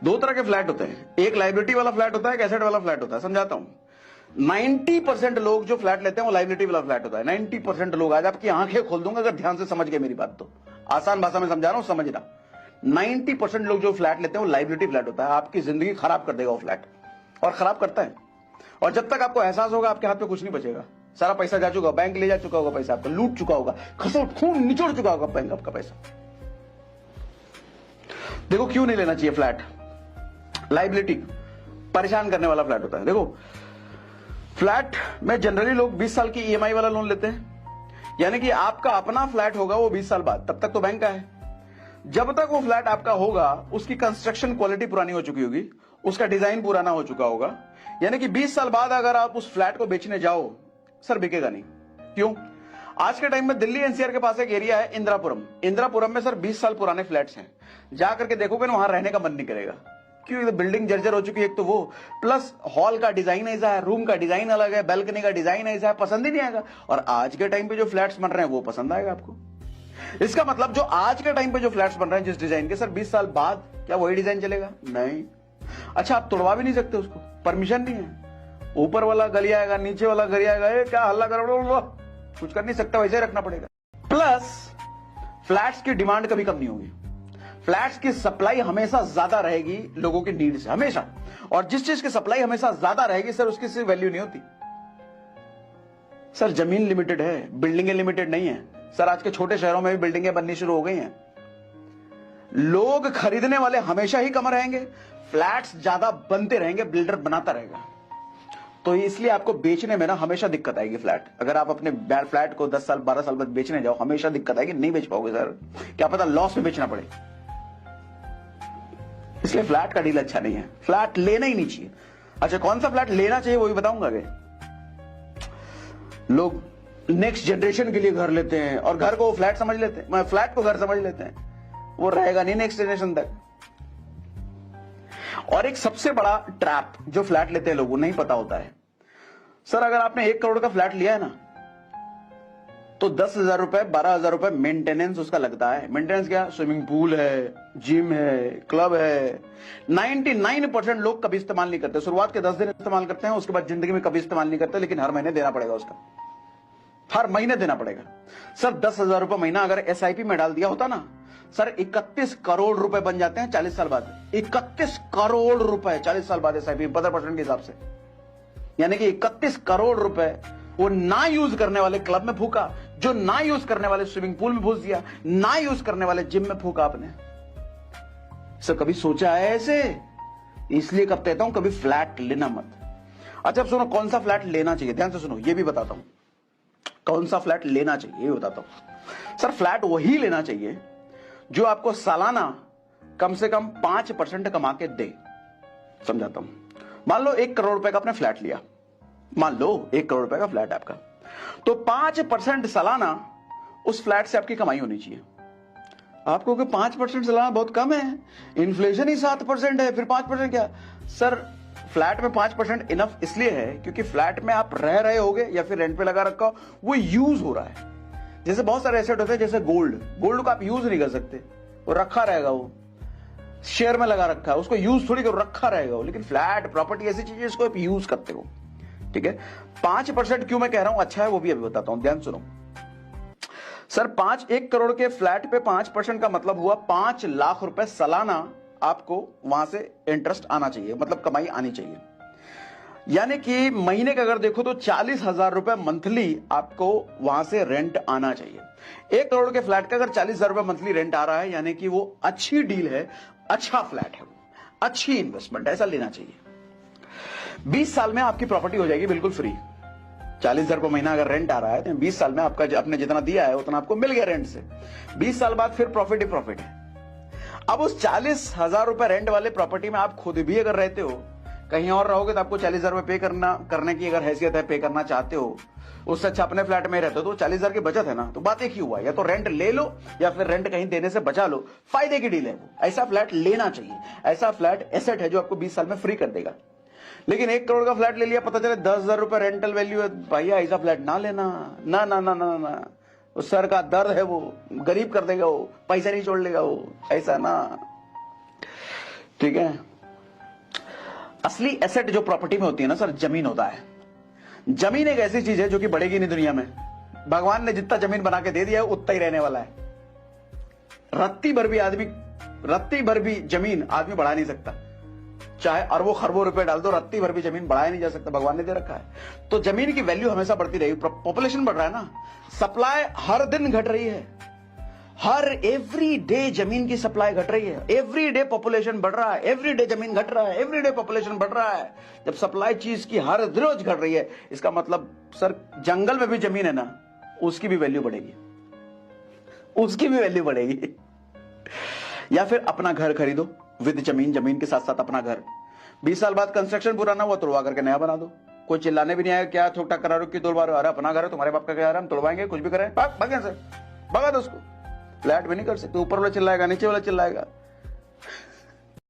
दो तरह के फ्लैट होते हैं, एक लाइबिलिटी वाला फ्लैट होता है, एक एसेट वाला फ्लैट होता है। समझाता हूं। 90% लोग जो फ्लैट लेते हैं वो लाइबिलिटी वाला फ्लैट होता है। 90% लोग, आज आपकी आंखें खोल दूंगा अगर ध्यान से समझ गए मेरी बात तो। आसान भाषा में समझा रहा हूं, समझना। 90% लोग जो फ्लैट लेते हैं वो लाइबिलिटी फ्लैट होता है। आपकी जिंदगी खराब कर देगा वो फ्लैट, और खराब करता है। और जब तक आपको एहसास होगा आपके हाथ में कुछ नहीं बचेगा, सारा पैसा जा चुका, बैंक ले जा चुका होगा, पैसा आपका लूट चुका होगा, खसोट खून निचोड़ चुका होगा बैंक आपका पैसा। देखो क्यों नहीं लेना चाहिए फ्लैट। लाइबिलिटी परेशान करने वाला फ्लैट होता है। देखो फ्लैट में जनरली लोग 20 साल की ईएमआई वाला लोन लेते हैं, यानी कि आपका अपना फ्लैट होगा वो 20 साल बाद, तब तक तो बैंक का है। जब तक वो फ्लैट आपका होगा उसकी कंस्ट्रक्शन क्वालिटी पुरानी हो चुकी होगी, उसका डिजाइन पुराना हो चुका होगा, यानी कि 20 साल बाद अगर आप उस फ्लैट को बेचने जाओ, सर बिकेगा नहीं। क्यों? आज के टाइम में दिल्ली एनसीआर के पास एक एरिया है इंदिरापुरम। इंदिरापुरम में सर 20 साल पुराने फ्लैट्स हैं, जाकर के देखोगे ना वहां रहने का मन नहीं करेगा। क्यों? बिल्डिंग जर्जर हो चुकी है एक तो वो, प्लस हॉल का डिजाइन ऐसा है, रूम का डिजाइन अलग है, बैल्कनी का डिजाइन ऐसा है, पसंद ही नहीं आएगा। और आज के टाइम पे जो फ्लैट्स बन रहे हैं वो पसंद आएगा आपको। इसका मतलब जो आज के टाइम पे जो फ्लैट्स बन रहे हैं जिस डिजाइन के, सर 20 साल बाद क्या वही डिजाइन चलेगा? नहीं। अच्छा, आप तोड़वा भी नहीं सकते उसको, परमिशन नहीं है। ऊपर वाला गली आएगा, नीचे वाला गली आएगा, ये क्या हल्ला करो, कुछ कर नहीं सकता, वैसे रखना पड़ेगा। प्लस फ्लैट्स की डिमांड कभी कम नहीं होगी। फ्लैट्स की सप्लाई हमेशा ज्यादा रहेगी लोगों की नीड से, हमेशा। और जिस चीज की सप्लाई हमेशा ज्यादा रहेगी सर उसकी सिर्फ वैल्यू नहीं होती। सर जमीन लिमिटेड है, बिल्डिंगें लिमिटेड नहीं है। सर आज के छोटे शहरों में भी बिल्डिंगें बननी शुरू हो गई हैं। लोग खरीदने वाले हमेशा ही कम रहेंगे, फ्लैट्स ज्यादा बनते रहेंगे, बिल्डर बनाता रहेगा। तो इसलिए आपको बेचने में ना हमेशा दिक्कत आएगी। फ्लैट अगर आप अपने फ्लैट को 10 साल 12 साल बाद बेचने जाओ, हमेशा दिक्कत आएगी, नहीं बेच पाओगे सर, क्या पता लॉस में बेचना पड़े। इसलिए फ्लैट का डील अच्छा नहीं है, फ्लैट लेना ही नहीं चाहिए। अच्छा, कौन सा फ्लैट लेना चाहिए वो भी बताऊंगा। आगे लोग नेक्स्ट जनरेशन के लिए घर लेते हैं और घर को फ्लैट समझ लेते हैं, फ्लैट को घर समझ लेते हैं, वो रहेगा नहीं नेक्स्ट जनरेशन तक। और एक सबसे बड़ा ट्रैप जो फ्लैट लेते हैं लोगों नहीं पता होता है, सर अगर आपने 1 करोड़ का फ्लैट लिया है ना, तो 10,000 रुपए 12,000 रुपए मेंटेनेंस उसका लगता है। मेंटेनेंस क्या? स्विमिंग पूल है, जिम है, क्लब है। 99% लोग कभी इस्तेमाल नहीं करते। शुरुआत के 10 दिन इस्तेमाल करते हैं, उसके बाद जिंदगी में कभी इस्तेमाल नहीं करते, लेकिन हर महीने देना पड़ेगा उसका, हर महीने देना पड़ेगा। सर 10,000 रुपए महीना अगर एसआईपी में डाल दिया होता ना, सर 31 करोड़ रुपए बन जाते हैं 40 साल बाद। 31 करोड़ रुपए 40 साल बाद एसआईपी 15% के हिसाब से, यानी कि 31 करोड़ रुपए वो ना यूज करने वाले क्लब में फूका, जो ना यूज करने वाले स्विमिंग पूल में फूस दिया, ना यूज करने वाले जिम में फूका आपने। सर कभी सोचा है ऐसे? इसलिए कब कहता हूं कभी फ्लैट लेना मत। अच्छा अब सुनो, कौन सा फ्लैट लेना चाहिए, ध्यान से सुनो, ये भी बताता हूं कौन सा फ्लैट लेना चाहिए, ये बताता हूं। सर फ्लैट वही लेना चाहिए जो आपको सालाना कम से कम 5% कमा के दे। समझाता हूं। मान लो 1 करोड़ रुपए का आपने फ्लैट लिया, मान लो 1 करोड़ रुपए का फ्लैट है आपका, तो 5% सालाना उस फ्लैट से आपकी कमाई होनी चाहिए। आपको कि 5% सालाना बहुत कम है, इन्फ्लेशन ही 7% है, फिर 5% क्या? सर फ्लैट में 5% इनफ इसलिए है क्योंकि फ्लैट में आप रह रहे होगे या फिर रेंट पे लगा रखा हो, वो यूज हो रहा है। जैसे बहुत सारे एसेट होते हैं, जैसे गोल्ड को आप यूज नहीं कर सकते, वो रखा रहेगा, वो शेयर में लगा रखा है, उसको यूज थोड़ी कर रखा रहेगा वो। लेकिन फ्लैट प्रॉपर्टी ऐसी चीज है जिसको आप यूज करते हो। ठीक है, 5% क्यों मैं कह रहा हूं अच्छा है वो भी अभी बताता हूं, ध्यान सुनो। सर 1 करोड़ के फ्लैट पे 5% का मतलब हुआ 5 लाख रुपए सालाना आपको वहां से इंटरेस्ट आना चाहिए, मतलब कमाई आनी चाहिए। यानी कि महीने का अगर देखो तो 40,000 रुपए मंथली आपको वहां से रेंट आना चाहिए। 1 करोड़ के फ्लैट का अगर 40,000 रुपए मंथली रेंट आ रहा है, यानी कि वो अच्छी डील है, अच्छा फ्लैट है, अच्छी इन्वेस्टमेंट, ऐसा लेना चाहिए। 20 साल में आपकी प्रॉपर्टी हो जाएगी बिल्कुल फ्री। 40,000 रुपए महीना अगर रेंट आ रहा है तो 20 साल में आपका आपने जितना दिया है उतना आपको मिल गया रेंट से। 20 साल बाद फिर प्रॉफिट ही प्रॉफिट है। अब उस 40,000 रुपए रेंट वाले प्रॉपर्टी में आप खुद भी अगर रहते हो, कहीं और रहोगे तो आपको 40,000 रुपए पे करने की अगर हैसियत है, पे करना चाहते हो, उससे अच्छा अपने फ्लैट में रहते हो तो 40,000 की बचत है ना। तो बात एक ही हुआ, या तो रेंट ले लो या फिर रेंट कहीं देने से बचा लो, फायदे की डील है वो। ऐसा फ्लैट लेना चाहिए, ऐसा फ्लैट एसेट है जो आपको 20 साल में फ्री कर देगा। लेकिन 1 करोड़ का फ्लैट ले लिया, पता चले 10,000 रुपए रेंटल वैल्यू है, भैया ऐसा फ्लैट ना लेना, ना ना ना ना ना, उस सर का दर्द है, वो गरीब कर देगा, वो पैसा नहीं छोड़ लेगा वो, ऐसा ना। ठीक है। असली एसेट जो प्रॉपर्टी में होती है ना सर, जमीन होता है। जमीन एक ऐसी चीज है जो कि बढ़ेगी नहीं दुनिया में। भगवान ने जितना जमीन बना के दे दिया है उतना ही रहने वाला है। रत्ती भर भी जमीन आदमी बढ़ा नहीं सकता, चाहे अरबों खरबों रुपए डाल दो, रत्ती भर भी जमीन बढ़ाया नहीं जा सकता, भगवान ने दे रखा है। तो जमीन की वैल्यू हमेशा बढ़ती रहेगी। पॉपुलेशन बढ़ रहा है ना, सप्लाई हर दिन घट रही है, हर एवरी डे जमीन की सप्लाई घट रही है, एवरी डे पॉपुलेशन बढ़ रहा है, एवरी डे जमीन घट रहा है, एवरी डे पॉपुलेशन बढ़ रहा है। जब सप्लाई चीज की हर रोज घट रही है, इसका मतलब सर जंगल में भी जमीन है ना, उसकी भी वैल्यू बढ़ेगी, उसकी भी वैल्यू बढ़ेगी। या फिर अपना घर खरीदो विद जमीन, जमीन के साथ साथ अपना घर। 20 साल बाद कंस्ट्रक्शन पूरा ना हुआ, तोड़वा करके नया बना दो। कोई चिल्लाने भी नहीं आया, क्या ठोक ठाक करा रहे हो, क्यों तोड़वा रहे हो? अरे अपना घर है, तुम्हारे बाप का घर है, हम तोड़वाएंगे, कुछ भी करें, भागे से भगा दो उसको। फ्लैट भी नहीं कर सकते, ऊपर वाला चिल्लाएगा, नीचे वाला चिल्लाएगा।